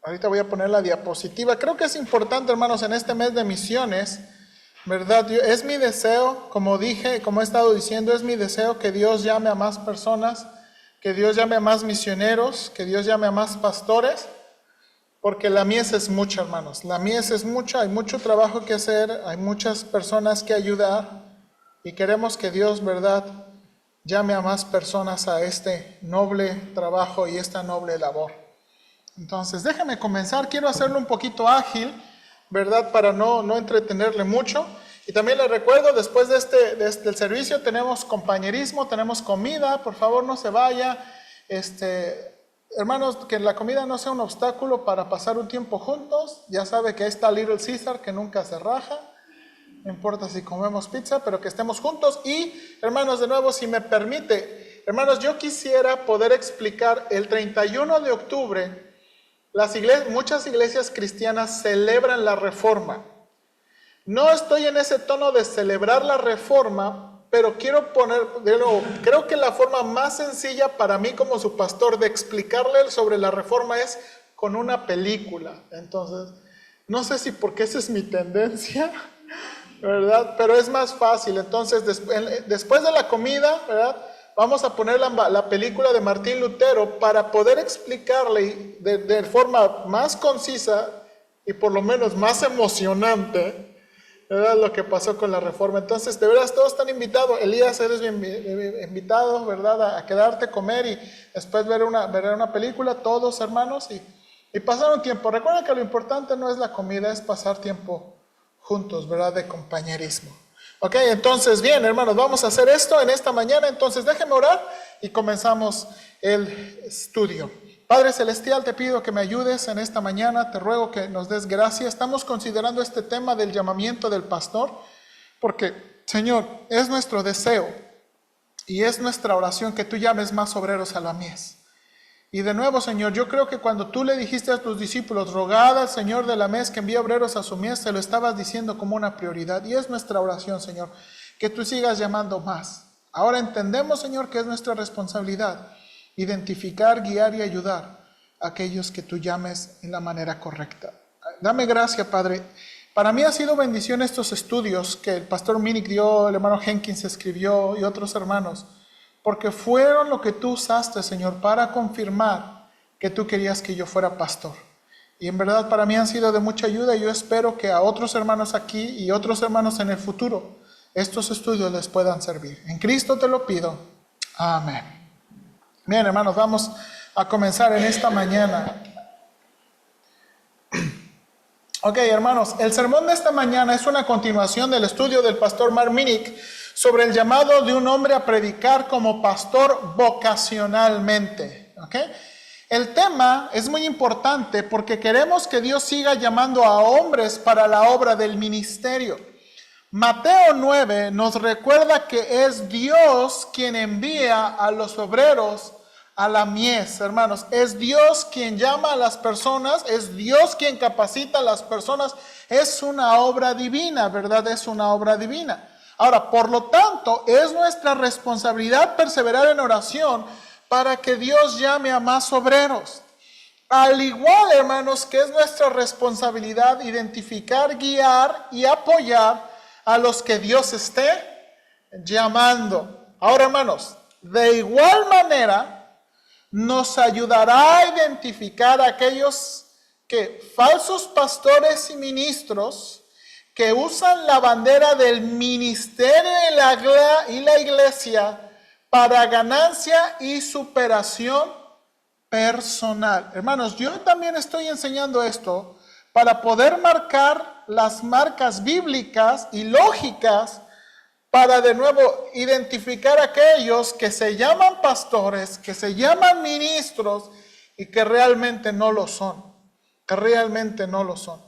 Ahorita voy a poner la diapositiva. Creo que es importante, hermanos, en este mes de misiones, ¿verdad? Es mi deseo, como dije, como he estado diciendo, es mi deseo que Dios llame a más personas, que Dios llame a más misioneros, que Dios llame a más pastores, porque la mies es mucha, hermanos. La mies es mucha, hay mucho trabajo que hacer, hay muchas personas que ayudar, y queremos que Dios, ¿verdad?, llame a más personas a este noble trabajo y esta noble labor. Entonces, déjame comenzar. Quiero hacerlo un poquito ágil, ¿verdad?, para no entretenerle mucho. Y también les recuerdo, después del servicio tenemos compañerismo, tenemos comida. Por favor, no se vaya. Hermanos, que la comida no sea un obstáculo para pasar un tiempo juntos. Ya sabe que ahí está Little Caesar, que nunca se raja. No importa si comemos pizza, pero que estemos juntos. Y, hermanos, de nuevo, si me permite, hermanos, yo quisiera poder explicar el 31 de octubre. Muchas iglesias cristianas celebran la Reforma. No estoy en ese tono de celebrar la Reforma, pero quiero poner, de nuevo, creo que la forma más sencilla para mí como su pastor de explicarle sobre la Reforma es con una película. Entonces, no sé si porque esa es mi tendencia, ¿verdad? Pero es más fácil. Entonces, después de la comida, ¿verdad?, vamos a poner la película de Martín Lutero para poder explicarle de forma más concisa y por lo menos más emocionante, ¿verdad?, lo que pasó con la Reforma. Entonces, de veras, todos están invitados. Elías, eres invitado, ¿verdad?, a quedarte, comer y después ver una película, todos hermanos, y pasar un tiempo. Recuerden que lo importante no es la comida, es pasar tiempo juntos, ¿verdad?, de compañerismo. Ok, entonces, bien, hermanos, vamos a hacer esto en esta mañana. Entonces, déjenme orar y comenzamos el estudio. Padre Celestial, te pido que me ayudes en esta mañana. Te ruego que nos des gracia. Estamos considerando este tema del llamamiento del pastor, porque, Señor, es nuestro deseo y es nuestra oración que tú llames más obreros a la mies. Y de nuevo, Señor, yo creo que cuando tú le dijiste a tus discípulos, rogad al Señor de la mies que envíe obreros a su mies, te lo estabas diciendo como una prioridad. Y es nuestra oración, Señor, que tú sigas llamando más. Ahora entendemos, Señor, que es nuestra responsabilidad identificar, guiar y ayudar a aquellos que tú llames en la manera correcta. Dame gracia, Padre. Para mí ha sido bendición estos estudios que el pastor Minnick dio, el hermano Jenkins escribió y otros hermanos, porque fueron lo que tú usaste, Señor, para confirmar que tú querías que yo fuera pastor. Y en verdad para mí han sido de mucha ayuda y yo espero que a otros hermanos aquí y otros hermanos en el futuro estos estudios les puedan servir. En Cristo te lo pido. Amén. Bien, hermanos, vamos a comenzar en esta mañana. Ok, hermanos, el sermón de esta mañana es una continuación del estudio del pastor Mark Minnick sobre el llamado de un hombre a predicar como pastor vocacionalmente. ¿Okay? El tema es muy importante porque queremos que Dios siga llamando a hombres para la obra del ministerio. Mateo 9 nos recuerda que es Dios quien envía a los obreros a la mies, hermanos. Es Dios quien llama a las personas, es Dios quien capacita a las personas. Es una obra divina, ¿verdad? Es una obra divina. Ahora, por lo tanto, es nuestra responsabilidad perseverar en oración para que Dios llame a más obreros. Al igual, hermanos, que es nuestra responsabilidad identificar, guiar y apoyar a los que Dios esté llamando. Ahora, hermanos, de igual manera, nos ayudará a identificar a aquellos falsos pastores y ministros que usan la bandera del ministerio y la iglesia para ganancia y superación personal. Hermanos, yo también estoy enseñando esto para poder marcar las marcas bíblicas y lógicas para de nuevo identificar a aquellos que se llaman pastores, que se llaman ministros y que realmente no lo son.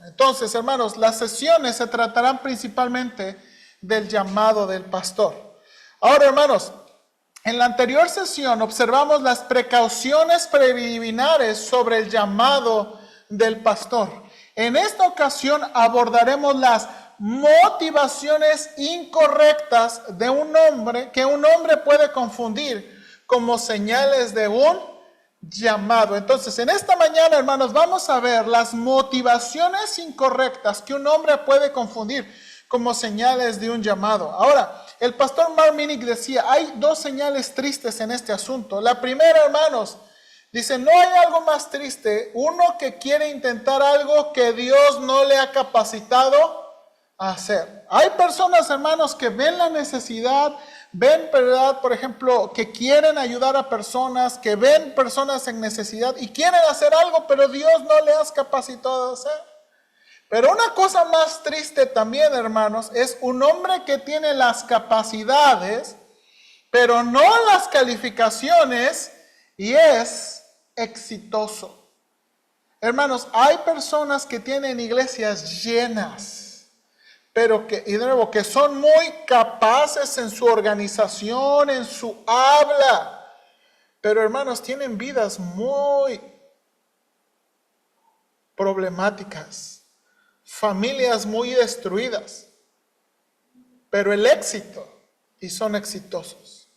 Entonces, hermanos, las sesiones se tratarán principalmente del llamado del pastor. Ahora, hermanos, en la anterior sesión observamos las precauciones preliminares sobre el llamado del pastor. En esta ocasión abordaremos las motivaciones incorrectas de un hombre que un hombre puede confundir como señales de un llamado. Entonces, en esta mañana, hermanos, vamos a ver las motivaciones incorrectas que un hombre puede confundir como señales de un llamado. Ahora, el pastor Mark Minnick decía, hay dos señales tristes en este asunto. La primera, hermanos, dice, no hay algo más triste, uno que quiere intentar algo que Dios no le ha capacitado a hacer. Hay personas, hermanos, que ven la necesidad, ven, ¿verdad? Por ejemplo, que quieren ayudar a personas, que ven personas en necesidad y quieren hacer algo, pero Dios no le ha capacitado a hacer. Pero una cosa más triste también, hermanos, es un hombre que tiene las capacidades, pero no las calificaciones y es exitoso. Hermanos, hay personas que tienen iglesias llenas, pero que, y de nuevo, que son muy capaces en su organización, en su habla, pero hermanos, tienen vidas muy problemáticas, familias muy destruidas, pero el éxito, y son exitosos.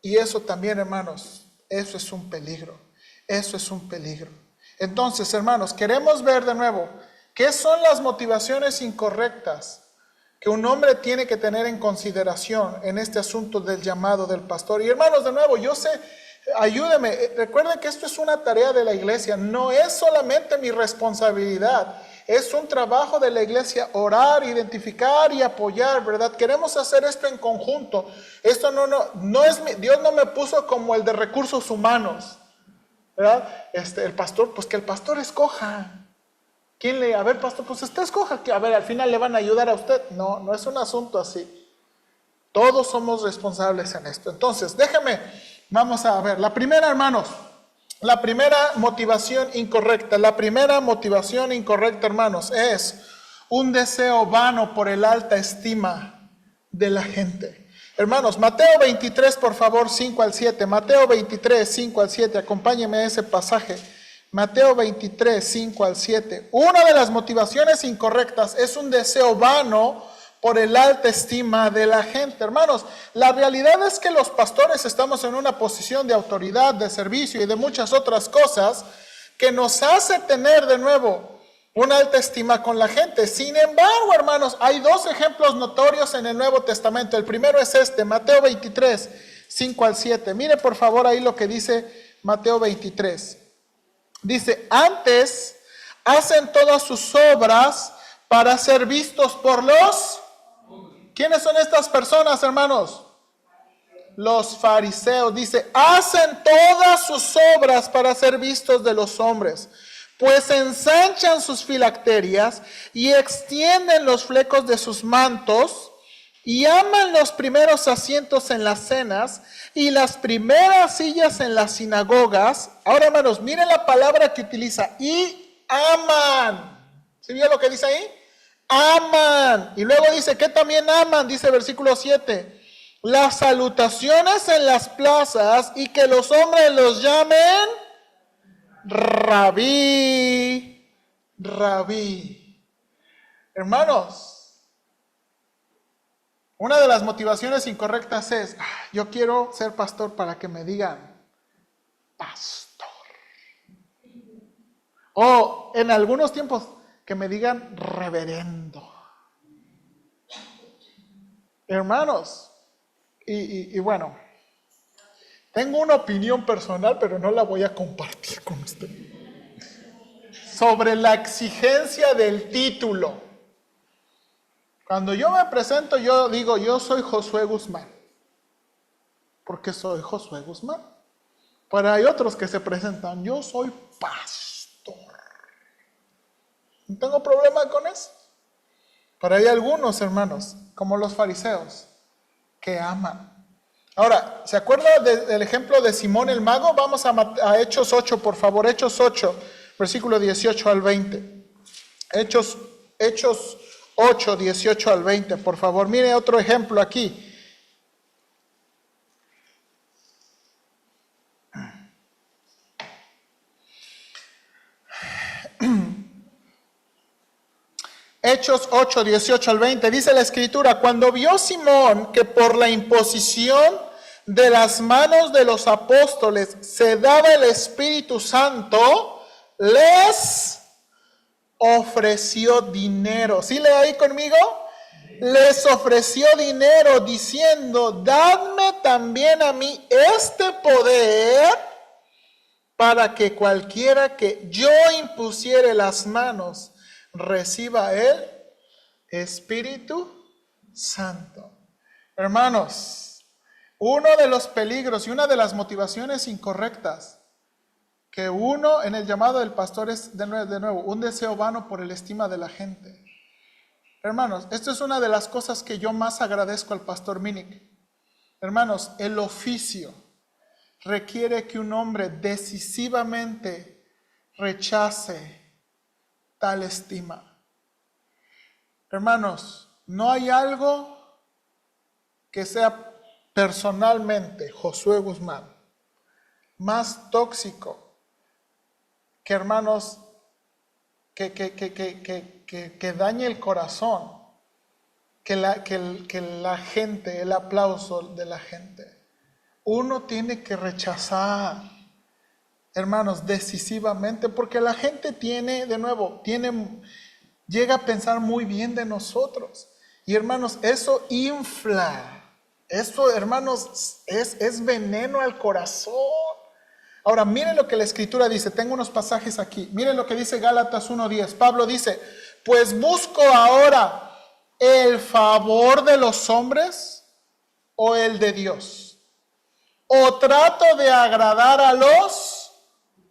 Y eso también, hermanos, eso es un peligro, eso es un peligro. Entonces, hermanos, queremos ver de nuevo, ¿qué son las motivaciones incorrectas que un hombre tiene que tener en consideración en este asunto del llamado del pastor? Y hermanos, de nuevo, yo sé, ayúdeme, recuerden que esto es una tarea de la iglesia, no es solamente mi responsabilidad, es un trabajo de la iglesia orar, identificar y apoyar, ¿verdad? Queremos hacer esto en conjunto. Esto no es Dios no me puso como el de recursos humanos, ¿verdad? El pastor, pues que el pastor escoja. A ver, pastor, pues usted escoja, que a ver, al final le van a ayudar a usted. No, no es un asunto así. Todos somos responsables en esto. Entonces, vamos a ver. La primera, hermanos, la primera motivación incorrecta, hermanos, es un deseo vano por el alta estima de la gente. Hermanos, Mateo 23, por favor, 5 al 7. Mateo 23, 5 al 7. Acompáñenme a ese pasaje. Mateo 23, 5 al 7. Una de las motivaciones incorrectas es un deseo vano por el alta estima de la gente. Hermanos, la realidad es que los pastores estamos en una posición de autoridad, de servicio y de muchas otras cosas que nos hace tener de nuevo una alta estima con la gente. Sin embargo, hermanos, hay dos ejemplos notorios en el Nuevo Testamento. El primero es Mateo 23, 5 al 7. Mire por favor ahí lo que dice Mateo 23. Dice, antes hacen todas sus obras para ser vistos por los... ¿Quiénes son estas personas, hermanos? Los fariseos. Dice, hacen todas sus obras para ser vistos de los hombres, pues ensanchan sus filacterias y extienden los flecos de sus mantos y aman los primeros asientos en las cenas y las primeras sillas en las sinagogas. Ahora, hermanos, miren la palabra que utiliza, y aman. ¿Sí vio lo que dice ahí? Aman. Y luego dice que también aman, dice versículo 7, las salutaciones en las plazas y que los hombres los llamen rabí, rabí. Hermanos, una de las motivaciones incorrectas es, yo quiero ser pastor para que me digan pastor. O en algunos tiempos que me digan reverendo. Hermanos, y bueno, tengo una opinión personal, pero no la voy a compartir con usted, sobre la exigencia del título. Cuando yo me presento, yo digo, yo soy Josué Guzmán, porque soy Josué Guzmán. Pero hay otros que se presentan, yo soy pastor. No tengo problema con eso. Pero hay algunos, hermanos, como los fariseos, que aman. Ahora, ¿se acuerda del ejemplo de Simón el mago? Vamos a Hechos 8, por favor. Hechos 8, versículo 18 al 20. Hechos 8, 18 al 20, por favor. Mire otro ejemplo aquí. Hechos 8, 18 al 20, dice la Escritura, cuando vio Simón que por la imposición de las manos de los apóstoles se daba el Espíritu Santo, les ofreció dinero. ¿Sí lee ahí conmigo? Les ofreció dinero diciendo, dadme también a mí este poder para que cualquiera que yo impusiere las manos reciba el Espíritu Santo. Hermanos, uno de los peligros y una de las motivaciones incorrectas que uno en el llamado del pastor es de nuevo un deseo vano por el estima de la gente. Hermanos, esto es una de las cosas que yo más agradezco al pastor Minnick. Hermanos, el oficio requiere que un hombre decisivamente rechace tal estima. Hermanos, no hay algo que sea personalmente, Josué Guzmán, más tóxico que, hermanos, que dañe el corazón, que la gente, el aplauso de la gente. Uno tiene que rechazar, hermanos, decisivamente, porque la gente llega a pensar muy bien de nosotros. Y hermanos, eso infla, eso, hermanos, es veneno al corazón. Ahora, miren lo que la Escritura dice. Tengo unos pasajes aquí. Miren lo que dice Gálatas 1:10. Pablo dice, pues busco ahora el favor de los hombres o el de Dios. O trato de agradar a los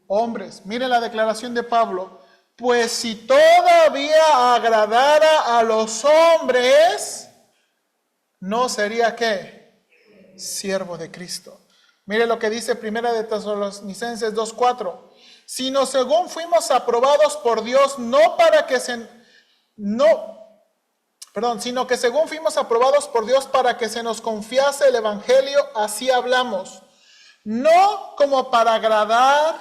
hombres. Miren la declaración de Pablo. Pues si todavía agradara a los hombres, ¿no sería qué? Siervo de Cristo. Mire lo que dice Primera de Tesalonicenses 2:4. Sino según fuimos aprobados por Dios, sino que según fuimos aprobados por Dios para que se nos confiase el Evangelio, así hablamos. No como para agradar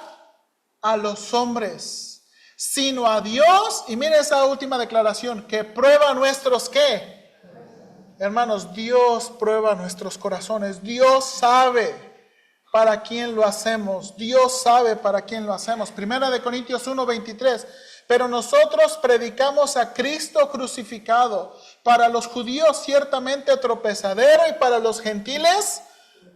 a los hombres, sino a Dios. Y mire esa última declaración, que prueba nuestros ¿qué? Hermanos, Dios prueba nuestros corazones. Dios sabe para quién lo hacemos. Dios sabe para quién lo hacemos. Primera de Corintios 1:23. Pero nosotros predicamos a Cristo crucificado, para los judíos ciertamente tropezadero y para los gentiles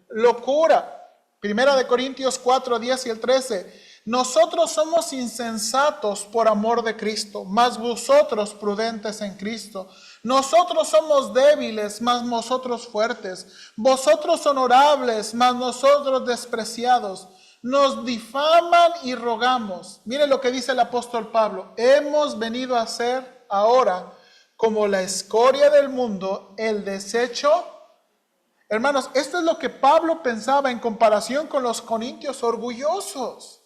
locura. Primera de Corintios 4:10 y el 13. Nosotros somos insensatos por amor de Cristo, mas vosotros prudentes en Cristo. Nosotros somos débiles, mas vosotros fuertes. Vosotros honorables, mas nosotros despreciados. Nos difaman y rogamos. Mire lo que dice el apóstol Pablo. Hemos venido a ser ahora como la escoria del mundo, el desecho. Hermanos, esto es lo que Pablo pensaba en comparación con los corintios orgullosos.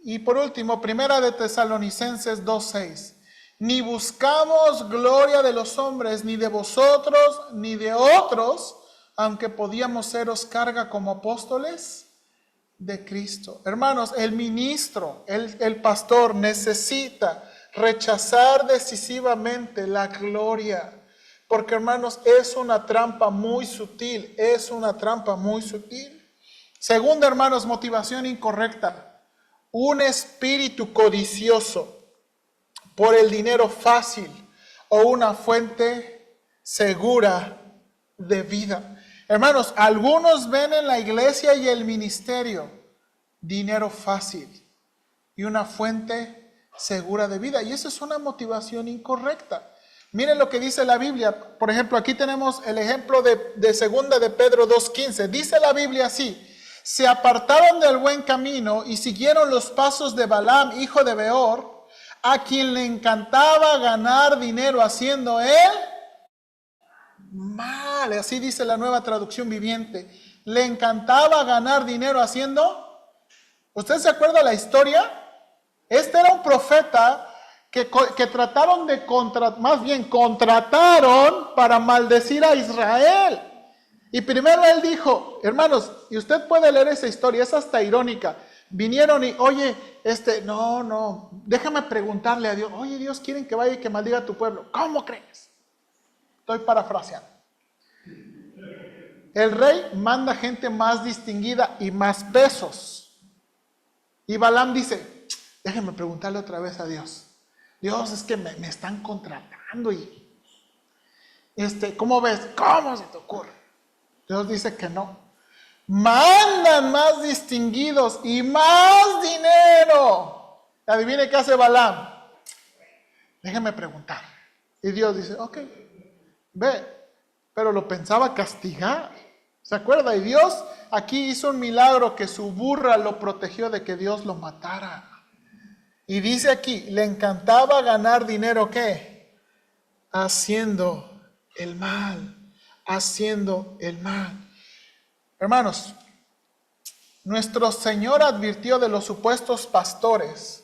Y por último, Primera de Tesalonicenses 2:6. Ni buscamos gloria de los hombres, ni de vosotros, ni de otros, aunque podíamos seros carga como apóstoles de Cristo. Hermanos, el ministro, el pastor necesita rechazar decisivamente la gloria. Porque, hermanos, es una trampa muy sutil, es una trampa muy sutil. Segunda, hermanos, motivación incorrecta. Un espíritu codicioso por el dinero fácil o una fuente segura de vida. Hermanos, algunos ven en la iglesia y el ministerio dinero fácil y una fuente segura de vida. Y esa es una motivación incorrecta. Miren lo que dice la Biblia. Por ejemplo, aquí tenemos el ejemplo de segunda de Pedro 2:15. Dice la Biblia así. Se apartaron del buen camino y siguieron los pasos de Balaam, hijo de Beor, a quien le encantaba ganar dinero haciendo él mal. Así dice la Nueva Traducción Viviente. Le encantaba ganar dinero haciendo. ¿Usted se acuerda la historia? Este era un profeta que trataron de contrataron para maldecir a Israel. Y primero él dijo, hermanos, y usted puede leer esa historia, es hasta irónica. Vinieron y, oye, déjame preguntarle a Dios, oye, Dios, quieren que vaya y que maldiga a tu pueblo. ¿Cómo crees? Estoy parafraseando. el rey manda gente más distinguida y más pesos. Y Balaam dice, déjenme preguntarle otra vez a Dios. Dios, es que me están contratando y ¿cómo ves? ¿Cómo se te ocurre? Dios dice que no. Mandan más distinguidos y más dinero. Adivine qué hace Balaam. Déjenme preguntar. Y Dios dice, ok, ve, pero lo pensaba castigar. ¿Se acuerda? Y Dios aquí hizo un milagro que su burra lo protegió de que Dios lo matara. Y dice aquí, le encantaba ganar dinero, ¿qué? Haciendo el mal, haciendo el mal. Hermanos, nuestro Señor advirtió de los supuestos pastores,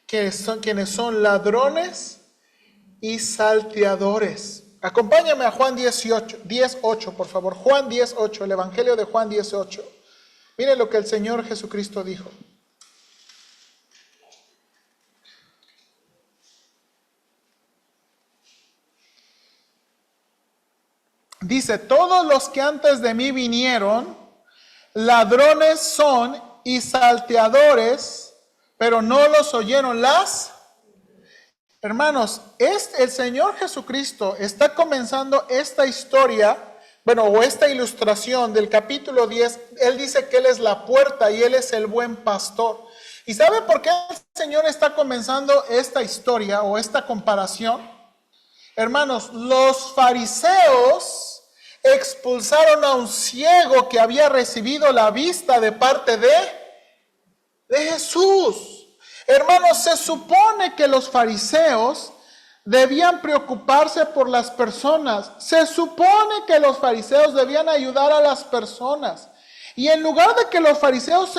que son quienes son ladrones y salteadores. Acompáñame a Juan 10:8, por favor. Juan 10:8, el Evangelio de Juan 10:8. Miren lo que el Señor Jesucristo dijo. Dice, todos los que antes de mí vinieron, ladrones son y salteadores, pero no los oyeron las... Hermanos, el Señor Jesucristo está comenzando esta historia, o esta ilustración del capítulo 10. Él dice que Él es la puerta y Él es el buen pastor. ¿Y sabe por qué el Señor está comenzando esta historia o esta comparación? Hermanos, los fariseos expulsaron a un ciego que había recibido la vista de parte de Jesús. Hermanos, se supone que los fariseos debían preocuparse por las personas. Se supone que los fariseos debían ayudar a las personas. Y en lugar de que los fariseos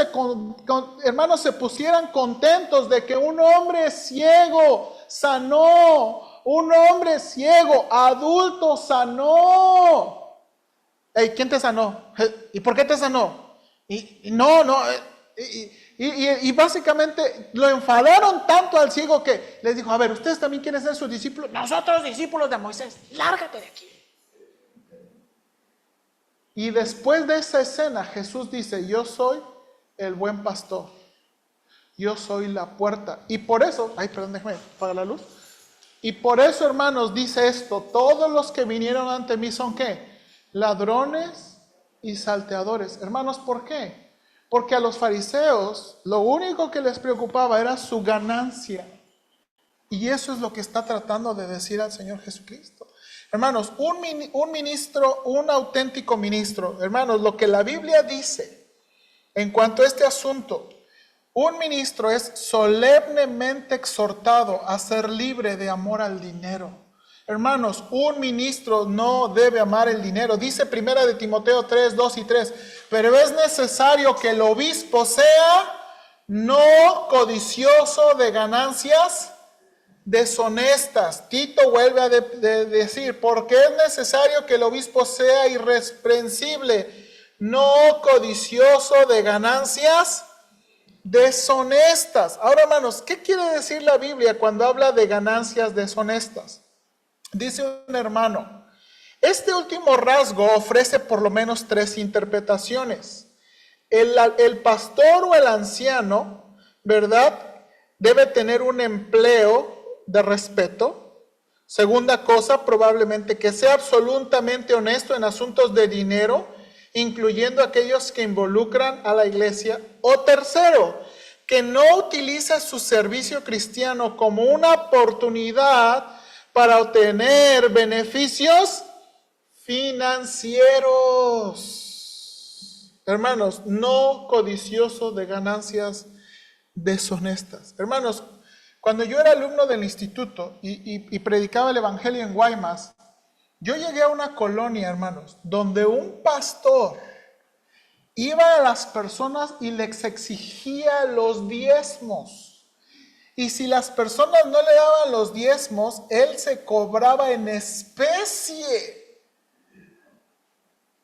hermanos, se pusieran contentos de que un hombre ciego sanó, un hombre ciego, adulto sanó. Hey, ¿quién te sanó? ¿Y por qué te sanó? Y básicamente lo enfadaron tanto al ciego que les dijo, a ver, ¿ustedes también quieren ser sus discípulos? Nosotros discípulos de Moisés, lárgate de aquí. Y después de esa escena, Jesús dice, yo soy el buen pastor. Yo soy la puerta. Y por eso, déjame apagar la luz. Y por eso, hermanos, dice esto, todos los que vinieron ante mí son ¿qué? Ladrones y salteadores. Hermanos, ¿por qué? Porque a los fariseos lo único que les preocupaba era su ganancia. Y eso es lo que está tratando de decir al Señor Jesucristo. Hermanos, un ministro, un auténtico ministro, hermanos, lo que la Biblia dice en cuanto a este asunto, un ministro es solemnemente exhortado a ser libre de amor al dinero. Hermanos, un ministro no debe amar el dinero. Dice 1 Timoteo 3, 2 y 3. Pero es necesario que el obispo sea no codicioso de ganancias deshonestas. Tito vuelve a decir, porque es necesario que el obispo sea irreprensible, no codicioso de ganancias deshonestas. Ahora, hermanos, ¿qué quiere decir la Biblia cuando habla de ganancias deshonestas? Dice un hermano, este último rasgo ofrece por lo menos 3 interpretaciones. El pastor o el anciano, ¿verdad?, debe tener un empleo de respeto. Segunda cosa, probablemente que sea absolutamente honesto en asuntos de dinero, incluyendo aquellos que involucran a la iglesia. O tercero, que no utilice su servicio cristiano como una oportunidad para obtener beneficios financieros. Hermanos, no codicioso de ganancias deshonestas. Hermanos, cuando yo era alumno del instituto y predicaba el evangelio en Guaymas, yo llegué a una colonia, hermanos, donde un pastor iba a las personas y les exigía los diezmos. Y si las personas no le daban los diezmos, él se cobraba en especie.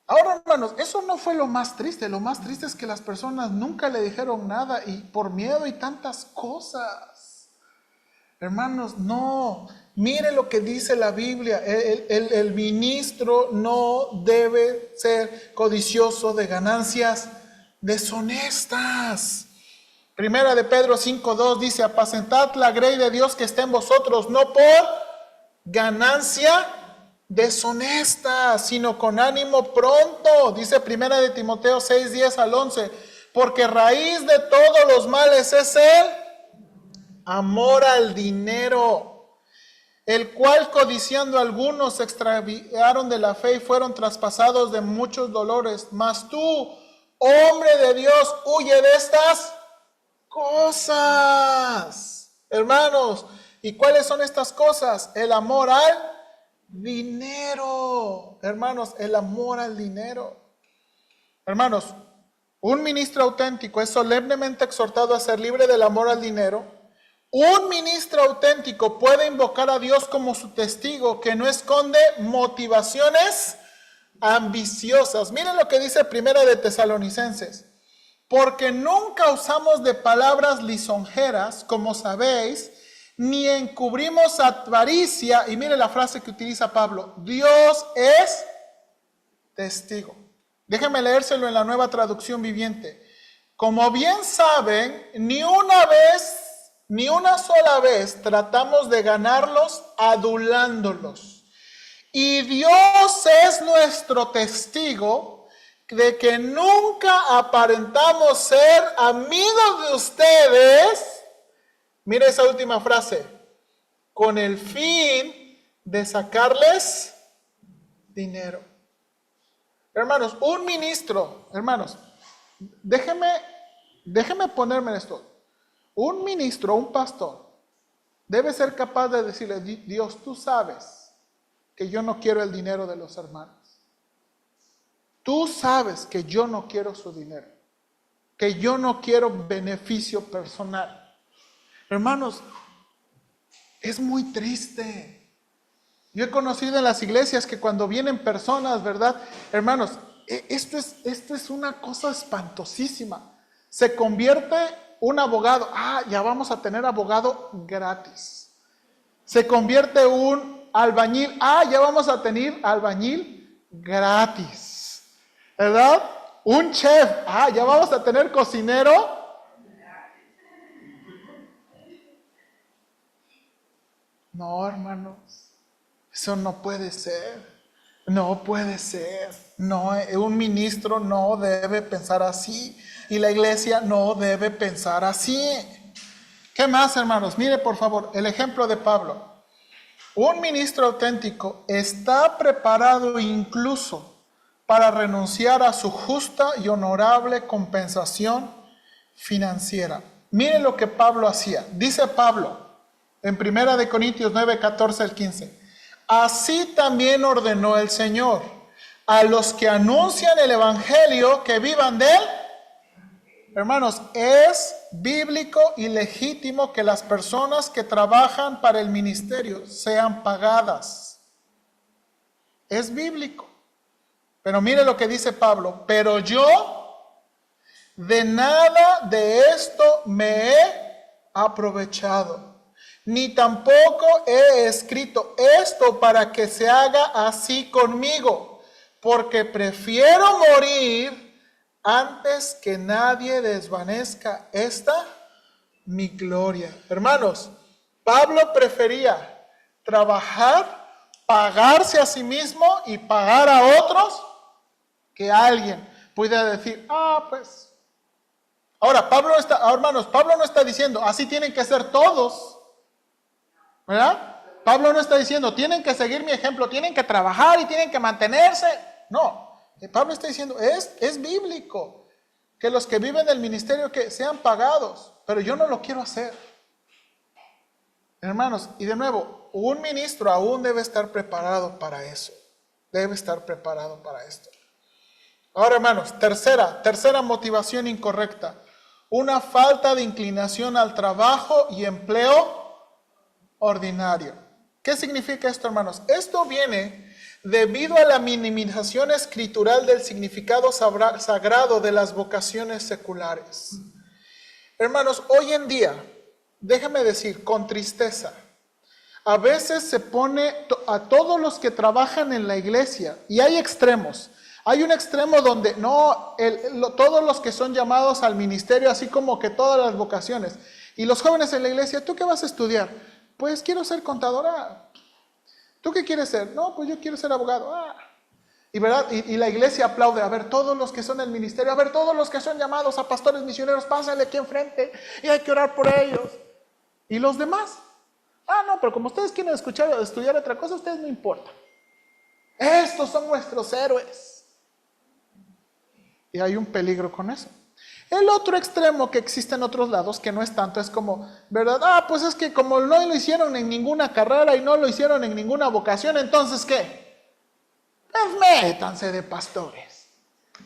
Ahora, hermanos, eso no fue lo más triste. Lo más triste es que las personas nunca le dijeron nada y por miedo y tantas cosas. Hermanos, no. Mire lo que dice la Biblia. El ministro no debe ser codicioso de ganancias deshonestas. Primera de Pedro 5:2 dice: apacentad la grey de Dios que está en vosotros, no por ganancia deshonesta, sino con ánimo pronto. Dice Primera de Timoteo 6:10-11, porque raíz de todos los males es el amor al dinero, el cual codiciando algunos se extraviaron de la fe y fueron traspasados de muchos dolores. Mas tú, hombre de Dios, huye de estas cosas. Hermanos, ¿y cuáles son estas cosas? El amor al dinero. Hermanos, el amor al dinero. Hermanos, un ministro auténtico es solemnemente exhortado a ser libre del amor al dinero. Un ministro auténtico puede invocar a Dios como su testigo, que no esconde motivaciones ambiciosas. Miren lo que dice Primera de Tesalonicenses: porque nunca usamos de palabras lisonjeras, como sabéis, ni encubrimos avaricia. Y mire la frase que utiliza Pablo: Dios es testigo. Déjenme leérselo en la Nueva Traducción Viviente. Como bien saben, ni una sola vez tratamos de ganarlos adulándolos. Y Dios es nuestro testigo de que nunca aparentamos ser amigos de ustedes. Mira esa última frase: con el fin de sacarles dinero. Hermanos, un ministro, hermanos, déjeme ponerme en esto. Un ministro, un pastor, debe ser capaz de decirle: Dios, tú sabes que yo no quiero el dinero de los hermanos. Tú sabes que yo no quiero su dinero, que yo no quiero beneficio personal. Hermanos, es muy triste. Yo he conocido en las iglesias que cuando vienen personas, ¿verdad? Hermanos, esto es una cosa espantosísima. Se convierte un abogado. Ya vamos a tener abogado gratis. Se convierte un albañil. Ya vamos a tener albañil gratis. ¿Verdad? Un chef. Ya vamos a tener cocinero. No, hermanos. Eso no puede ser. No puede ser. No, un ministro no debe pensar así. Y la iglesia no debe pensar así. ¿Qué más, hermanos? Mire, por favor, el ejemplo de Pablo. Un ministro auténtico está preparado incluso para renunciar a su justa y honorable compensación financiera. Mire lo que Pablo hacía. Dice Pablo en 1 Corintios 9:14-15. Así también ordenó el Señor a los que anuncian el evangelio que vivan de él. Hermanos, es bíblico y legítimo que las personas que trabajan para el ministerio sean pagadas. Es bíblico. Pero mire lo que dice Pablo: pero yo de nada de esto me he aprovechado, ni tampoco he escrito esto para que se haga así conmigo, porque prefiero morir antes que nadie desvanezca esta mi gloria. Hermanos, Pablo prefería trabajar, pagarse a sí mismo y pagar a otros, que alguien pudiera decir: pues. Ahora, hermanos, Pablo no está diciendo así tienen que ser todos, ¿verdad? Pablo no está diciendo tienen que seguir mi ejemplo, tienen que trabajar y tienen que mantenerse. No. Pablo está diciendo, es bíblico que los que viven del ministerio que sean pagados, pero yo no lo quiero hacer. Hermanos, y de nuevo, un ministro aún debe estar preparado para eso. Debe estar preparado para esto. Ahora, hermanos, tercera motivación incorrecta. Una falta de inclinación al trabajo y empleo ordinario. ¿Qué significa esto, hermanos? Esto viene debido a la minimización escritural del significado sagrado de las vocaciones seculares. Hermanos, hoy en día déjame decir, con tristeza, a veces se pone a todos los que trabajan en la iglesia, y hay extremos. Hay un extremo donde no, todos los que son llamados al ministerio, así como que todas las vocaciones. Y los jóvenes en la iglesia, ¿tú qué vas a estudiar? Pues quiero ser contadora. ¿Tú qué quieres ser? No, pues yo quiero ser abogado. Y, ¿verdad? Y la iglesia aplaude. A ver, todos los que son del ministerio, a ver, todos los que son llamados a pastores misioneros, pásenle aquí enfrente y hay que orar por ellos. ¿Y los demás? No, pero como ustedes quieren estudiar otra cosa, a ustedes no importa. Estos son nuestros héroes. Y hay un peligro con eso. El otro extremo que existe en otros lados, que no es tanto, es como, ¿verdad? Pues es que como no lo hicieron en ninguna carrera y no lo hicieron en ninguna vocación, entonces ¿qué? Pues métanse de pastores.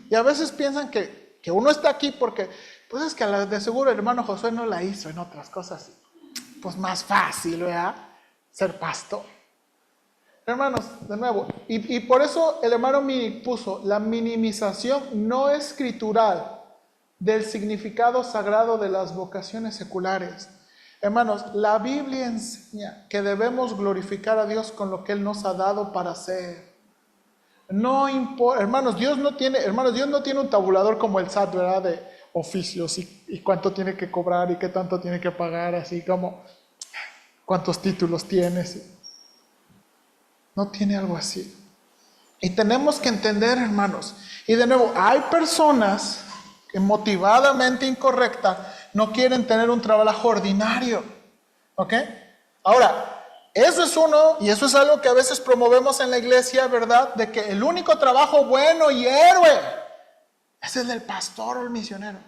Y a veces piensan que uno está aquí porque, pues es que de seguro el hermano Josué no la hizo en otras cosas. Pues más fácil, ¿verdad? Ser pastor. Hermanos, de nuevo, y por eso el hermano Minic puso la minimización no escritural del significado sagrado de las vocaciones seculares. Hermanos, la Biblia enseña que debemos glorificar a Dios con lo que Él nos ha dado para hacer. No importa, hermanos, Dios no tiene un tabulador como el SAT, ¿verdad? De oficios y cuánto tiene que cobrar y qué tanto tiene que pagar, así como cuántos títulos tienes. No tiene algo así. Y tenemos que entender, hermanos, y de nuevo, hay personas que motivadamente incorrecta no quieren tener un trabajo ordinario. ¿Ok? Ahora, eso es uno, y eso es algo que a veces promovemos en la iglesia, ¿verdad? De que el único trabajo bueno y héroe es el del pastor o el misionero.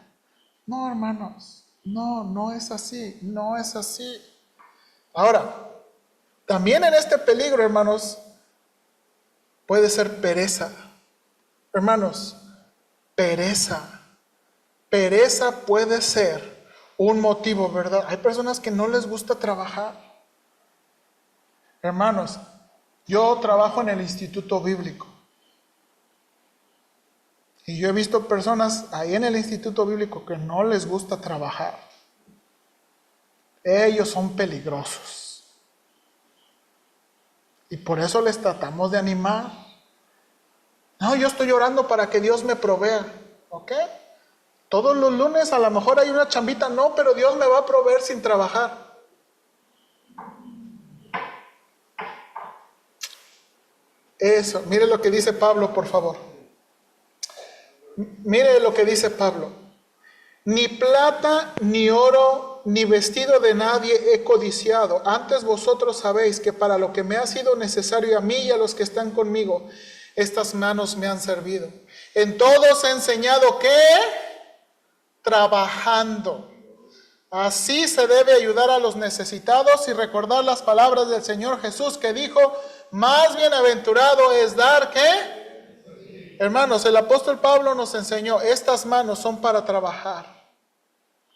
No, hermanos, no es así, no es así. Ahora, también en este peligro, hermanos, puede ser pereza. Hermanos, pereza. Pereza puede ser un motivo, ¿verdad? Hay personas que no les gusta trabajar. Hermanos, yo trabajo en el Instituto Bíblico. Y yo he visto personas ahí en el Instituto Bíblico que no les gusta trabajar. Ellos son peligrosos. Y por eso les tratamos de animar. No, yo estoy orando para que Dios me provea. ¿Ok? Todos los lunes a lo mejor hay una chambita. No, pero Dios me va a proveer sin trabajar. Eso, mire lo que dice Pablo, por favor. Mire lo que dice Pablo. Ni plata, ni oro, ni vestido de nadie he codiciado. Antes vosotros sabéis que para lo que me ha sido necesario a mí y a los que están conmigo, estas manos me han servido. En todo os he enseñado que trabajando. Así se debe ayudar a los necesitados y recordar las palabras del Señor Jesús que dijo, más bienaventurado es dar que... Hermanos, el apóstol Pablo nos enseñó, estas manos son para trabajar.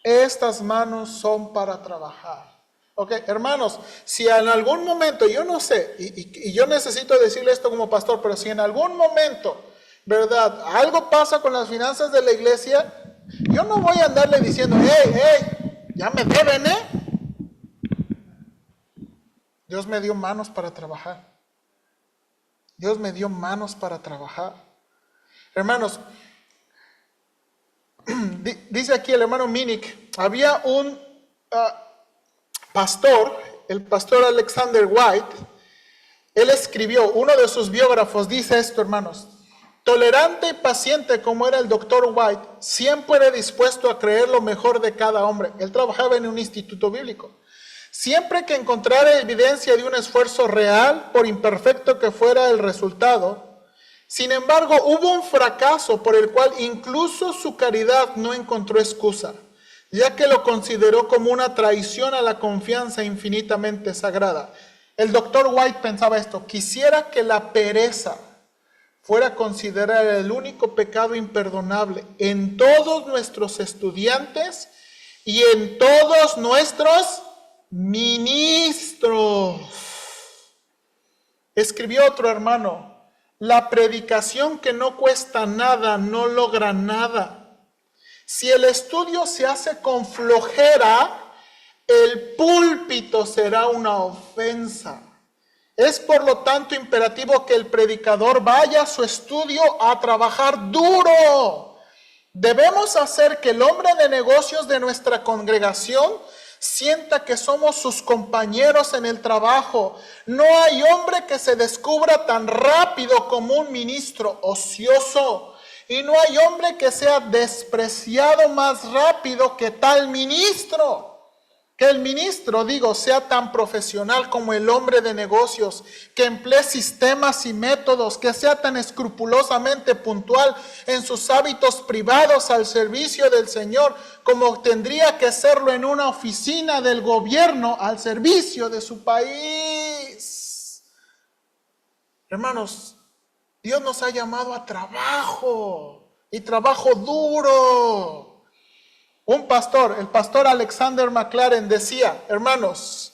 Estas manos son para trabajar. Ok, hermanos, si en algún momento, yo no sé, y yo necesito decirle esto como pastor, pero si en algún momento, ¿verdad? Algo pasa con las finanzas de la iglesia, yo no voy a andarle diciendo, hey, ya me deben, Dios me dio manos para trabajar. Dios me dio manos para trabajar. Hermanos, dice aquí el hermano Minic, había un pastor, el pastor Alexander White, él escribió, uno de sus biógrafos dice esto, hermanos, tolerante y paciente como era el doctor White, siempre dispuesto a creer lo mejor de cada hombre. Él trabajaba en un instituto bíblico. Siempre que encontrara evidencia de un esfuerzo real, por imperfecto que fuera el resultado, sin embargo, hubo un fracaso por el cual incluso su caridad no encontró excusa, ya que lo consideró como una traición a la confianza infinitamente sagrada. El doctor White pensaba esto, quisiera que la pereza fuera considerada el único pecado imperdonable en todos nuestros estudiantes y en todos nuestros ministros. Escribió otro hermano, la predicación que no cuesta nada no logra nada. Si el estudio se hace con flojera, el púlpito será una ofensa. Es por lo tanto imperativo que el predicador vaya a su estudio a trabajar duro. Debemos hacer que el hombre de negocios de nuestra congregación sienta que somos sus compañeros en el trabajo. No hay hombre que se descubra tan rápido como un ministro ocioso. Y no hay hombre que sea despreciado más rápido que tal ministro. Que el ministro, sea tan profesional como el hombre de negocios, que emplee sistemas y métodos, que sea tan escrupulosamente puntual en sus hábitos privados al servicio del Señor, como tendría que serlo en una oficina del gobierno al servicio de su país. Hermanos, Dios nos ha llamado a trabajo, y trabajo duro. Un pastor, el pastor Alexander McLaren decía: hermanos,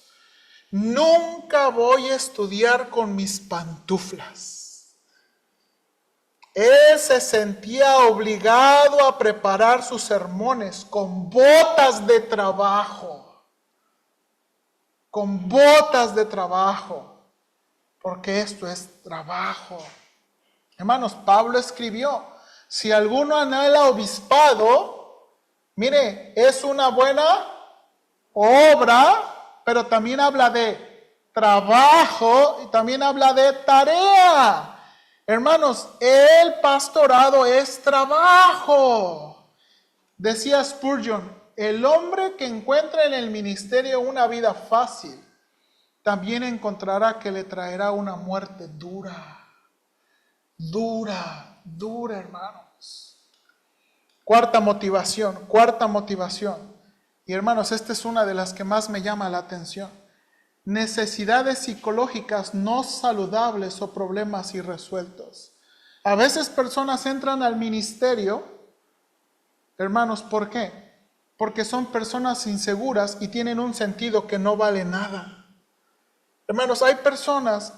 nunca voy a estudiar con mis pantuflas. Él se sentía obligado a preparar sus sermones con botas de trabajo. Con botas de trabajo. Porque esto es trabajo. Hermanos, Pablo escribió: si alguno anhela obispado, mire, es una buena obra, pero también habla de trabajo y también habla de tarea. Hermanos, el pastorado es trabajo. Decía Spurgeon: el hombre que encuentra en el ministerio una vida fácil, también encontrará que le traerá una muerte dura. Dura, hermanos. Cuarta motivación. Y hermanos, esta es una de las que más me llama la atención. Necesidades psicológicas no saludables o problemas irresueltos. A veces personas entran al ministerio, hermanos, ¿por qué? Porque son personas inseguras y tienen un sentido que no vale nada. Hermanos, hay personas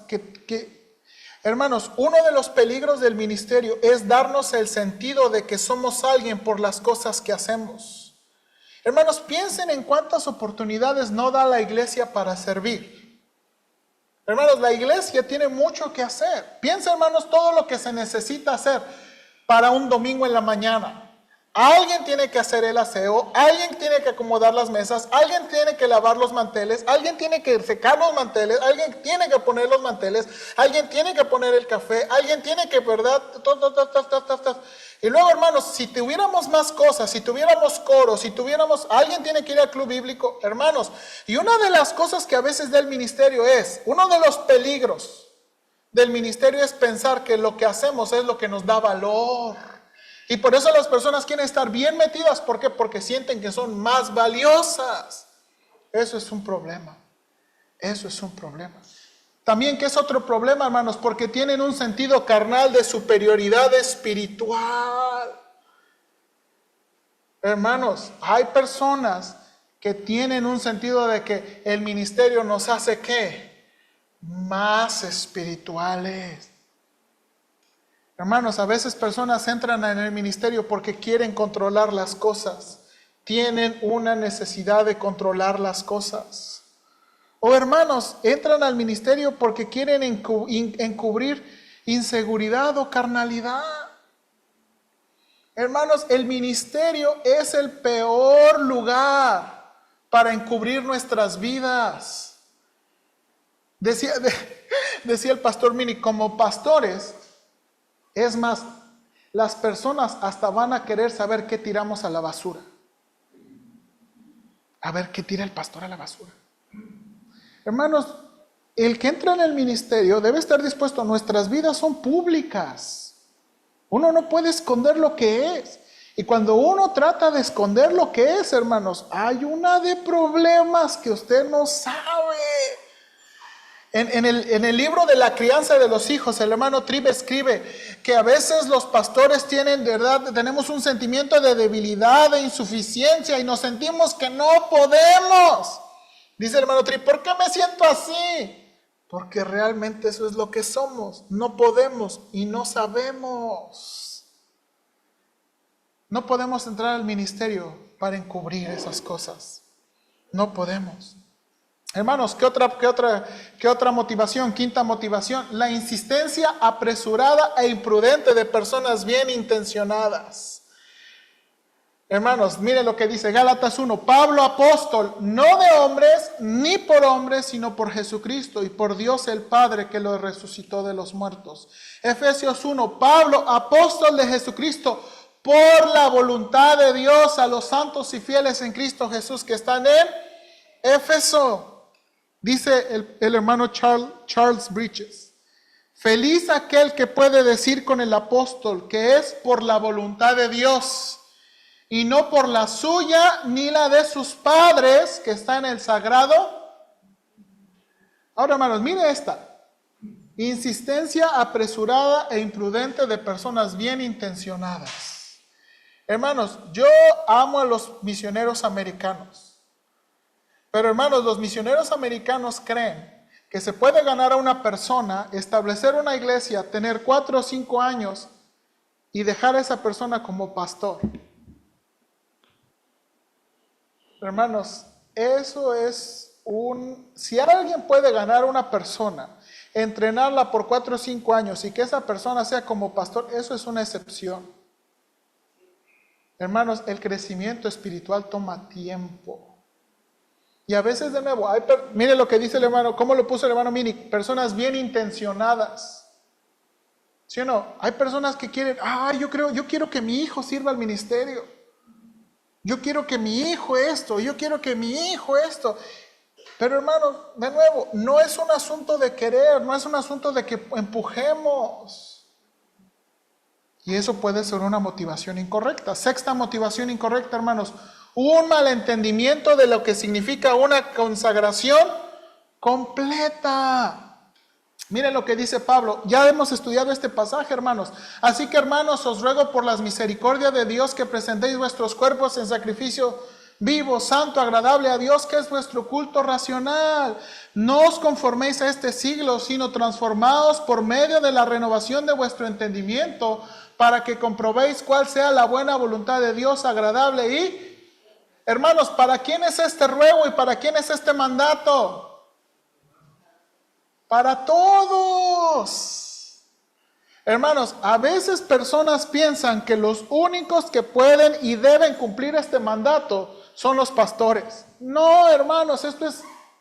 hermanos, uno de los peligros del ministerio es darnos el sentido de que somos alguien por las cosas que hacemos. Hermanos, piensen en cuántas oportunidades no da la iglesia para servir. Hermanos, la iglesia tiene mucho que hacer. Piensen, hermanos, todo lo que se necesita hacer para un domingo en la mañana. Alguien tiene que hacer el aseo, alguien tiene que acomodar las mesas, alguien tiene que lavar los manteles, alguien tiene que secar los manteles, alguien tiene que poner los manteles, alguien tiene que poner el café, alguien tiene que, ¿verdad? Y luego, hermanos, si tuviéramos más cosas, si tuviéramos coros, alguien tiene que ir al club bíblico, hermanos. Y una de las cosas que a veces da el ministerio uno de los peligros del ministerio es pensar que lo que hacemos es lo que nos da valor. Y por eso las personas quieren estar bien metidas. ¿Por qué? Porque sienten que son más valiosas. Eso es un problema. También, ¿qué es otro problema, hermanos? Porque tienen un sentido carnal de superioridad espiritual. Hermanos, hay personas que tienen un sentido de que el ministerio nos hace ¿qué? Más espirituales. Hermanos, a veces personas entran en el ministerio porque quieren controlar las cosas. Tienen una necesidad de controlar las cosas. O hermanos, entran al ministerio porque quieren encubrir inseguridad o carnalidad. Hermanos, el ministerio es el peor lugar para encubrir nuestras vidas. Decía el pastor Mini, como pastores, es más, las personas hasta van a querer saber qué tiramos a la basura. A ver qué tira el pastor a la basura. Hermanos, el que entra en el ministerio debe estar dispuesto. Nuestras vidas son públicas. Uno no puede esconder lo que es. Y cuando uno trata de esconder lo que es, hermanos, hay una de problemas que usted no sabe. En el libro de la crianza de los hijos, el hermano Tripp escribe que a veces los pastores tenemos un sentimiento de debilidad, de insuficiencia y nos sentimos que no podemos. Dice el hermano Tripp, ¿por qué me siento así? Porque realmente eso es lo que somos. No podemos y no sabemos. No podemos entrar al ministerio para encubrir esas cosas. No podemos. Hermanos, ¿qué otra motivación? Quinta motivación, la insistencia apresurada e imprudente de personas bien intencionadas. Hermanos, miren lo que dice Gálatas 1. Pablo, apóstol, no de hombres, ni por hombres, sino por Jesucristo y por Dios el Padre que lo resucitó de los muertos. Efesios 1. Pablo, apóstol de Jesucristo, por la voluntad de Dios a los santos y fieles en Cristo Jesús que están en Éfeso. Dice el hermano Charles Bridges. Feliz aquel que puede decir con el apóstol que es por la voluntad de Dios y no por la suya ni la de sus padres que está en el sagrado. Ahora, hermanos, mire esta. Insistencia apresurada e imprudente de personas bien intencionadas. Hermanos, yo amo a los misioneros americanos. Pero, hermanos, los misioneros americanos creen que se puede ganar a una persona, establecer una iglesia, tener 4 o 5 años y dejar a esa persona como pastor. Hermanos, eso es si alguien puede ganar a una persona, entrenarla por 4 o 5 años y que esa persona sea como pastor, eso es una excepción. Hermanos, el crecimiento espiritual toma tiempo. Y a veces de nuevo, mire lo que dice el hermano, cómo lo puso el hermano Mini, personas bien intencionadas. ¿Sí o no? Hay personas que quieren, yo quiero que mi hijo sirva al ministerio. Yo quiero que mi hijo esto, yo quiero que mi hijo esto. Pero hermanos, de nuevo, no es un asunto de querer, no es un asunto de que empujemos. Y eso puede ser una motivación incorrecta. Sexta motivación incorrecta, hermanos. Un malentendimiento de lo que significa una consagración completa. Miren lo que dice Pablo. Ya hemos estudiado este pasaje, hermanos. Así que, hermanos, os ruego por las misericordias de Dios que presentéis vuestros cuerpos en sacrificio vivo, santo, agradable a Dios, que es vuestro culto racional. No os conforméis a este siglo, sino transformaos por medio de la renovación de vuestro entendimiento, para que comprobéis cuál sea la buena voluntad de Dios, agradable y... Hermanos, ¿para quién es este ruego y para quién es este mandato? Para todos. Hermanos, a veces personas piensan que los únicos que pueden y deben cumplir este mandato son los pastores. No, hermanos,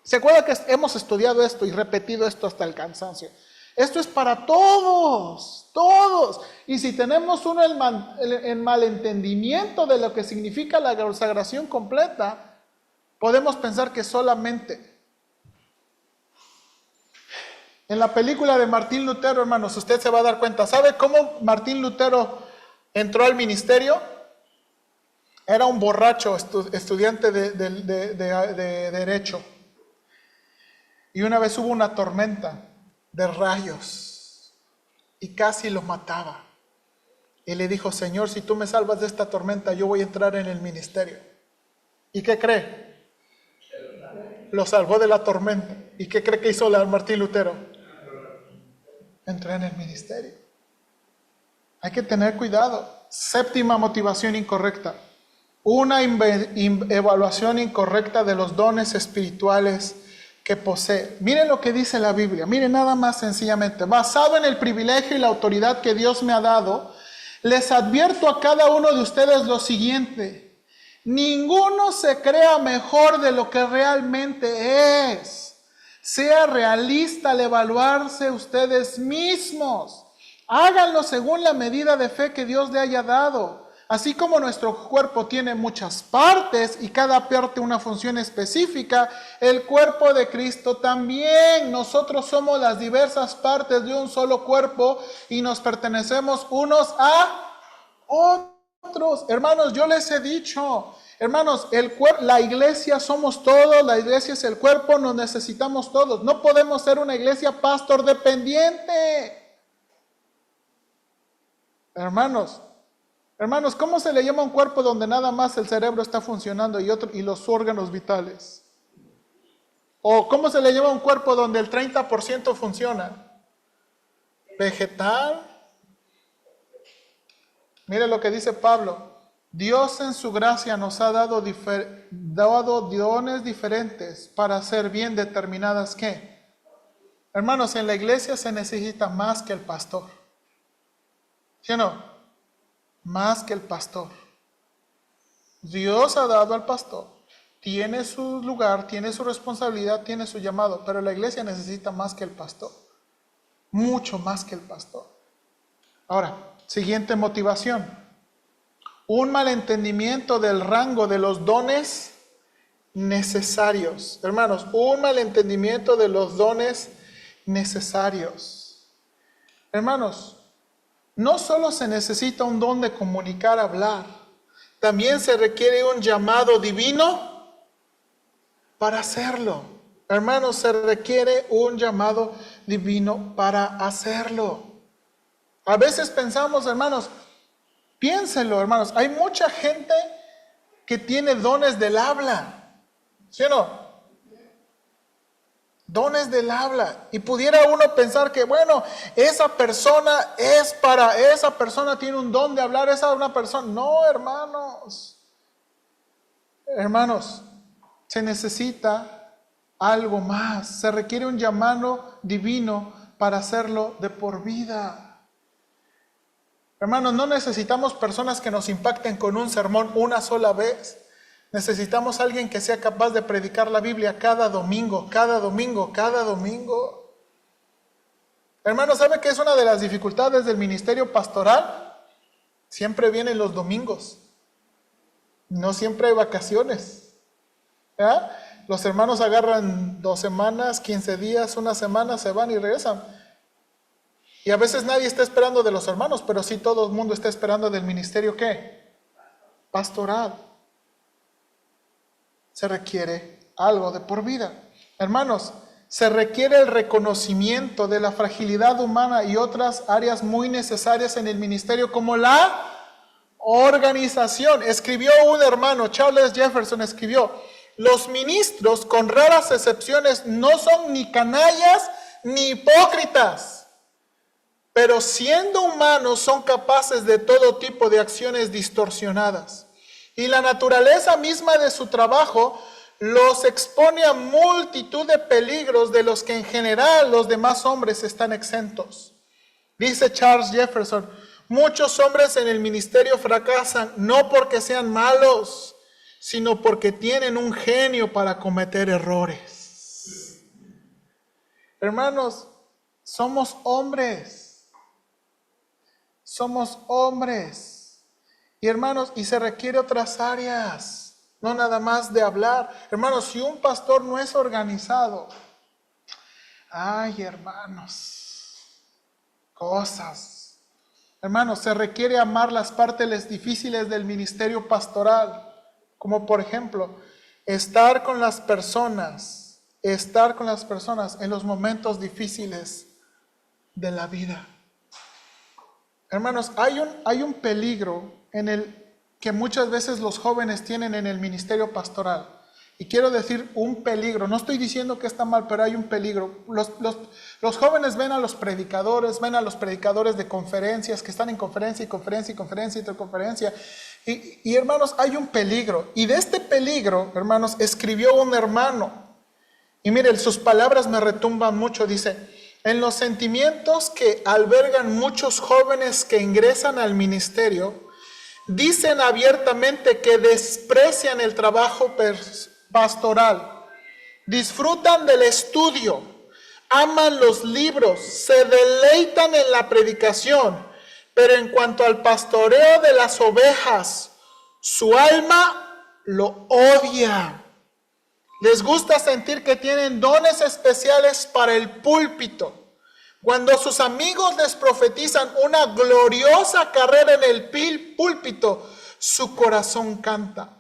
¿se acuerdan que hemos estudiado esto y repetido esto hasta el cansancio? Esto es para todos, todos. Y si tenemos el malentendimiento de lo que significa la consagración completa, podemos pensar que solamente... En la película de Martín Lutero, hermanos, usted se va a dar cuenta. ¿Sabe cómo Martín Lutero entró al ministerio? Era un borracho estudiante de Derecho. Y una vez hubo una tormenta de rayos y casi lo mataba. Y le dijo, Señor, si tú me salvas de esta tormenta, yo voy a entrar en el ministerio. ¿Y qué cree? Lo salvó de la tormenta. ¿Y qué cree que hizo Martín Lutero? Entró en el ministerio. Hay que tener cuidado. Séptima motivación incorrecta. Una evaluación incorrecta de los dones espirituales que posee. Miren lo que dice la Biblia. Miren nada más sencillamente. Basado en el privilegio y la autoridad que Dios me ha dado, les advierto a cada uno de ustedes lo siguiente. Ninguno se crea mejor de lo que realmente es. Sea realista al evaluarse ustedes mismos. Háganlo según la medida de fe que Dios le haya dado. Así como nuestro cuerpo tiene muchas partes y cada parte una función específica, el cuerpo de Cristo también. Nosotros somos las diversas partes de un solo cuerpo y nos pertenecemos unos a otros. Hermanos, yo les he dicho... Hermanos, la iglesia somos todos, la iglesia es el cuerpo, nos necesitamos todos. No podemos ser una iglesia pastor dependiente. Hermanos, ¿cómo se le llama a un cuerpo donde nada más el cerebro está funcionando y los órganos vitales? ¿O cómo se le llama a un cuerpo donde el 30% funciona? ¿Vegetal? Mire lo que dice Pablo. Dios en su gracia nos ha dado dones diferentes para hacer bien determinadas ¿qué? Hermanos, en la iglesia se necesita más que el pastor. ¿Sí o no? Más que el pastor. Dios ha dado al pastor. Tiene su lugar, tiene su responsabilidad, tiene su llamado. Pero la iglesia necesita más que el pastor. Mucho más que el pastor. Ahora, siguiente motivación. Un malentendimiento del rango de los dones necesarios. Hermanos, un malentendimiento de los dones necesarios. Hermanos, no solo se necesita un don de comunicar, hablar, también se requiere un llamado divino para hacerlo. Hermanos, se requiere un llamado divino para hacerlo. A veces pensamos, hermanos, piénsenlo, hermanos, hay mucha gente que tiene dones del habla, ¿sí o no? Dones del habla. Y pudiera uno pensar que, bueno, esa persona tiene un don de hablar, esa es una persona. No, hermanos. Hermanos, se necesita algo más. Se requiere un llamado divino para hacerlo de por vida. Hermanos, no necesitamos personas que nos impacten con un sermón una sola vez. Necesitamos a alguien que sea capaz de predicar la Biblia cada domingo, cada domingo, cada domingo. Hermanos, ¿sabe qué es una de las dificultades del ministerio pastoral? Siempre vienen los domingos. No siempre hay vacaciones. ¿Ya? Los hermanos agarran 2 semanas, 15 días, 1 semana, se van y regresan. Y a veces nadie está esperando de los hermanos, pero sí todo el mundo está esperando del ministerio ¿qué? Pastoral. Se requiere algo de por vida. Hermanos, se requiere el reconocimiento de la fragilidad humana y otras áreas muy necesarias en el ministerio, como la organización. Escribió un hermano, Charles Jefferson escribió: los ministros, con raras excepciones, no son ni canallas ni hipócritas, pero siendo humanos son capaces de todo tipo de acciones distorsionadas. Y la naturaleza misma de su trabajo los expone a multitud de peligros de los que en general los demás hombres están exentos. Dice Charles Jefferson: muchos hombres en el ministerio fracasan no porque sean malos, sino porque tienen un genio para cometer errores. Hermanos, somos hombres. Somos hombres. Y hermanos, y se requiere otras áreas, no nada más de hablar. Hermanos, si un pastor no es organizado, ay hermanos, cosas. Hermanos, se requiere amar las partes difíciles del ministerio pastoral, como por ejemplo, estar con las personas en los momentos difíciles de la vida. Hermanos, hay un peligro en el que muchas veces los jóvenes tienen en el ministerio pastoral. Y quiero decir un peligro, no estoy diciendo que está mal, pero hay un peligro. Los jóvenes ven a los predicadores de conferencias, que están en conferencia y conferencia y conferencia y otra conferencia. Y hermanos, hay un peligro. Y de este peligro, hermanos, escribió un hermano. Y miren, sus palabras me retumban mucho. Dice: en los sentimientos que albergan muchos jóvenes que ingresan al ministerio, dicen abiertamente que desprecian el trabajo pastoral, disfrutan del estudio, aman los libros, se deleitan en la predicación, pero en cuanto al pastoreo de las ovejas, su alma lo odia. Les gusta sentir que tienen dones especiales para el púlpito. Cuando sus amigos les profetizan una gloriosa carrera en el púlpito, su corazón canta.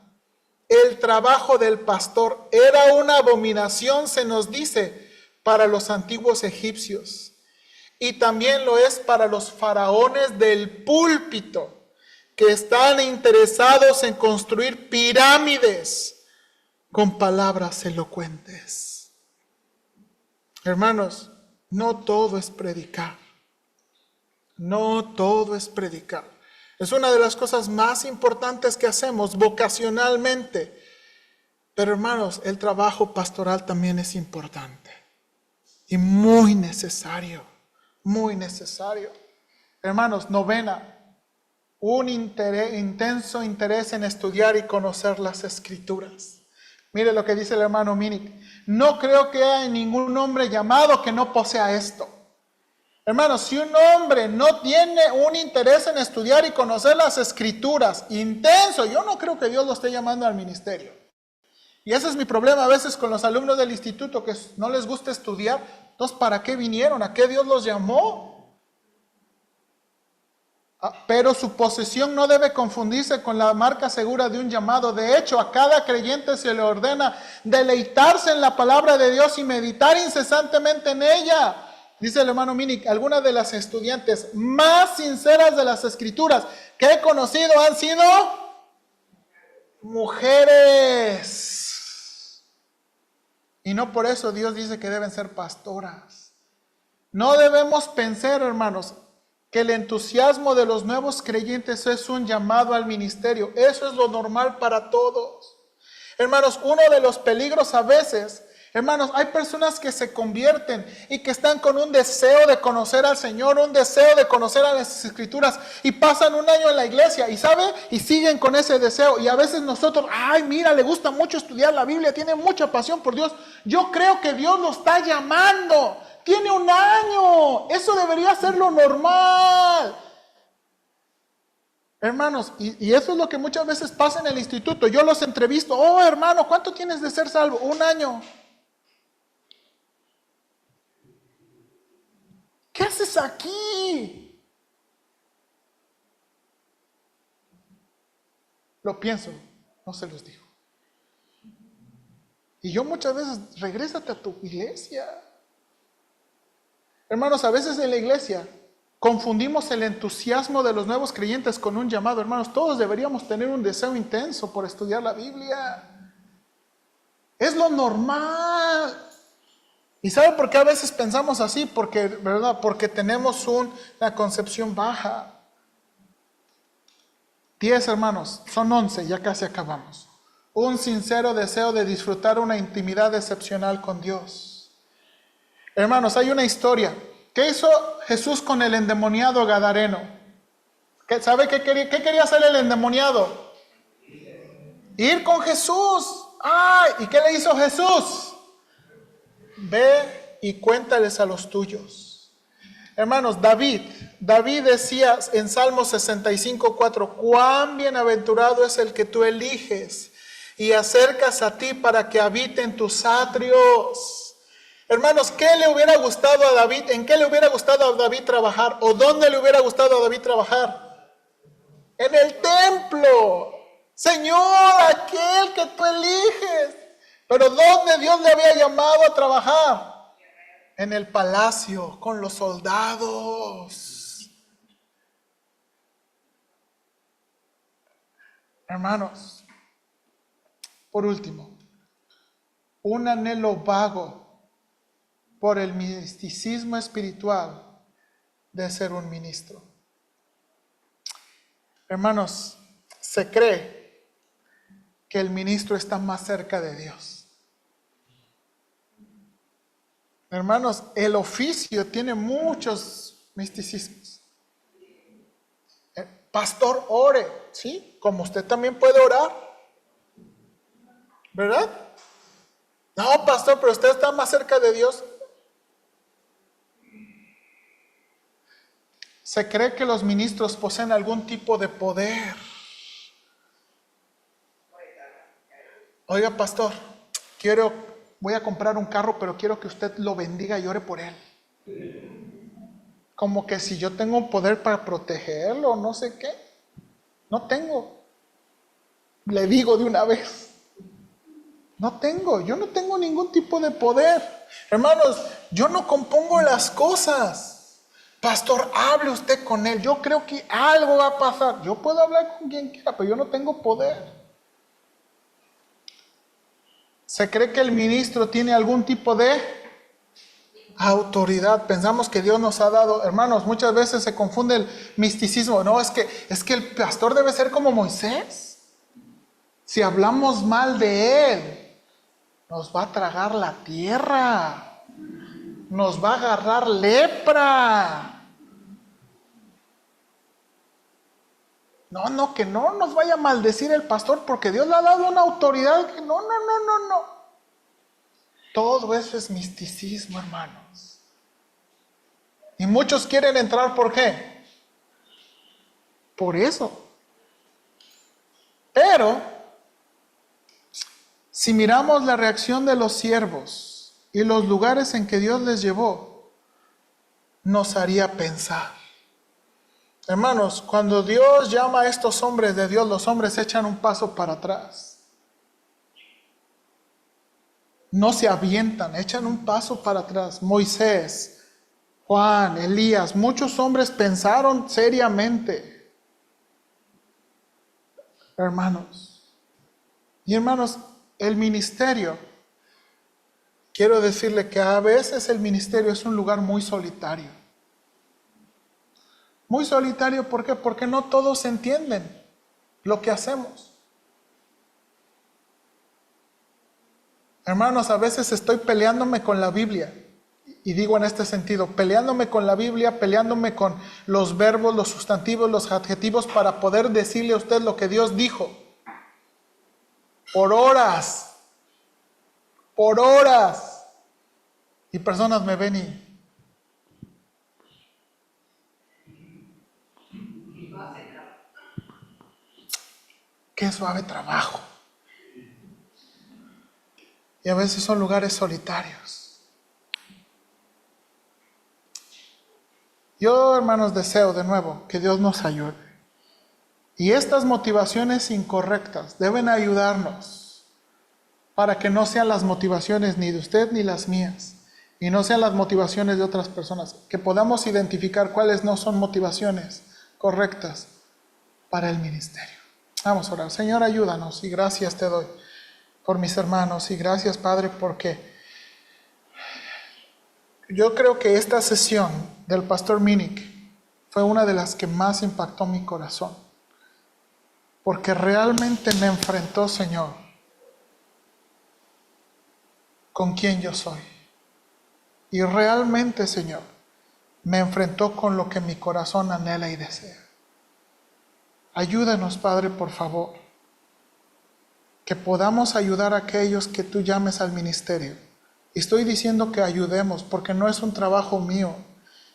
El trabajo del pastor era una abominación, se nos dice, para los antiguos egipcios. Y también lo es para los faraones del púlpito, que están interesados en construir pirámides con palabras elocuentes. Hermanos, no todo es predicar. No todo es predicar. Es una de las cosas más importantes que hacemos vocacionalmente. Pero hermanos, el trabajo pastoral también es importante y muy necesario, muy necesario. Hermanos, novena, un intenso interés en estudiar y conocer las Escrituras. Mire lo que dice el hermano Minic. No creo que haya ningún hombre llamado que no posea esto. Hermanos, si un hombre no tiene un interés en estudiar y conocer las Escrituras intenso, yo no creo que Dios lo esté llamando al ministerio. Y ese es mi problema a veces con los alumnos del instituto, que no les gusta estudiar. Entonces, ¿para qué vinieron? ¿A qué Dios los llamó? Pero su posesión no debe confundirse con la marca segura de un llamado. De hecho, a cada creyente se le ordena deleitarse en la palabra de Dios y meditar incesantemente en ella. Dice el hermano Minic, algunas de las estudiantes más sinceras de las Escrituras que he conocido han sido mujeres. Y no por eso Dios dice que deben ser pastoras. No debemos pensar, hermanos, que el entusiasmo de los nuevos creyentes es un llamado al ministerio. Eso es lo normal para todos. Hermanos, uno de los peligros a veces, hermanos, hay personas que se convierten y que están con un deseo de conocer al Señor, un deseo de conocer a las Escrituras, y pasan un año en la iglesia y ¿sabe? Y siguen con ese deseo. Y a veces nosotros, ay, mira, le gusta mucho estudiar la Biblia, tiene mucha pasión por Dios. Yo creo que Dios lo está llamando. Tiene un año. Eso debería ser lo normal. Hermanos, y eso es lo que muchas veces pasa en el instituto. Yo los entrevisto. Oh, hermano, ¿cuánto tienes de ser salvo? Un año. ¿Qué haces aquí? Lo pienso, no se los digo. Y yo muchas veces, regrésate a tu iglesia. Hermanos, a veces en la iglesia confundimos el entusiasmo de los nuevos creyentes con un llamado. Hermanos, todos deberíamos tener un deseo intenso por estudiar la Biblia. Es lo normal. ¿Y sabe por qué a veces pensamos así? Porque tenemos una concepción baja. 10 hermanos, son 11, ya casi acabamos. Un sincero deseo de disfrutar una intimidad excepcional con Dios. Hermanos, hay una historia. ¿Qué hizo Jesús con el endemoniado gadareno? ¿Sabe qué quería hacer el endemoniado? Ir con Jesús. ¡Ay! ¿Y qué le hizo Jesús? Ve y cuéntales a los tuyos. Hermanos, David decía en Salmo 65:4, cuán bienaventurado es el que tú eliges y acercas a ti para que habite en tus atrios. Hermanos, ¿qué le hubiera gustado a David? ¿En qué le hubiera gustado a David trabajar? ¿O dónde le hubiera gustado a David trabajar? En el templo. Señor, aquel que tú eliges. Pero ¿dónde Dios le había llamado a trabajar? En el palacio, con los soldados. Hermanos, por último, un anhelo vago por el misticismo espiritual de ser un ministro. Hermanos, se cree que el ministro está más cerca de Dios. Hermanos, el oficio tiene muchos misticismos. Pastor, ore, ¿sí? Como usted también puede orar, ¿verdad? No, pastor, pero usted está más cerca de Dios. Se cree que los ministros poseen algún tipo de poder. Oiga, pastor, voy a comprar un carro, pero quiero que usted lo bendiga y ore por él. Como que si yo tengo un poder para protegerlo, no sé qué. No tengo. Le digo de una vez. Yo no tengo ningún tipo de poder. Hermanos, yo no compongo las cosas. Pastor, hable usted con él. Yo creo que algo va a pasar. Yo puedo hablar con quien quiera, pero yo no tengo poder. Se cree que el ministro tiene algún tipo de autoridad. Pensamos que Dios nos ha dado, hermanos, muchas veces se confunde el misticismo. No, es que el pastor debe ser como Moisés. Si hablamos mal de él, nos va a tragar la tierra, nos va a agarrar lepra. No, que no nos vaya a maldecir el pastor porque Dios le ha dado una autoridad que no. Todo eso es misticismo, hermanos. Y muchos quieren entrar, ¿por qué? Por eso. Pero, si miramos la reacción de los siervos y los lugares en que Dios les llevó, nos haría pensar. Hermanos, cuando Dios llama a estos hombres de Dios, los hombres echan un paso para atrás. No se avientan, echan un paso para atrás. Moisés, Juan, Elías, muchos hombres pensaron seriamente. Hermanos, y hermanos, el ministerio, quiero decirle que a veces el ministerio es un lugar muy solitario. Muy solitario, ¿por qué? Porque no todos entienden lo que hacemos. Hermanos, a veces estoy peleándome con la Biblia. Y digo en este sentido, peleándome con la Biblia, peleándome con los verbos, los sustantivos, los adjetivos para poder decirle a usted lo que Dios dijo. Por horas. Y personas me ven y... Qué suave trabajo. Y a veces son lugares solitarios. Yo, hermanos, deseo de nuevo que Dios nos ayude. Y estas motivaciones incorrectas deben ayudarnos para que no sean las motivaciones ni de usted ni las mías, y no sean las motivaciones de otras personas. Que podamos identificar cuáles no son motivaciones correctas para el ministerio. Vamos a orar. Señor, ayúdanos y gracias te doy por mis hermanos y gracias, Padre, porque yo creo que esta sesión del pastor Minnick fue una de las que más impactó mi corazón, porque realmente me enfrentó, Señor, con quien yo soy. Y realmente, Señor, me enfrentó con lo que mi corazón anhela y desea. Ayúdanos, Padre, por favor, que podamos ayudar a aquellos que tú llames al ministerio. Y estoy diciendo que ayudemos porque no es un trabajo mío,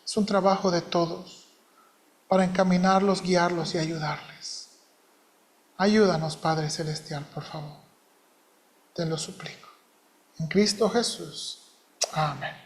es un trabajo de todos, para encaminarlos, guiarlos y ayudarles. Ayúdanos, Padre Celestial, por favor. Te lo suplico. En Cristo Jesús. Amén.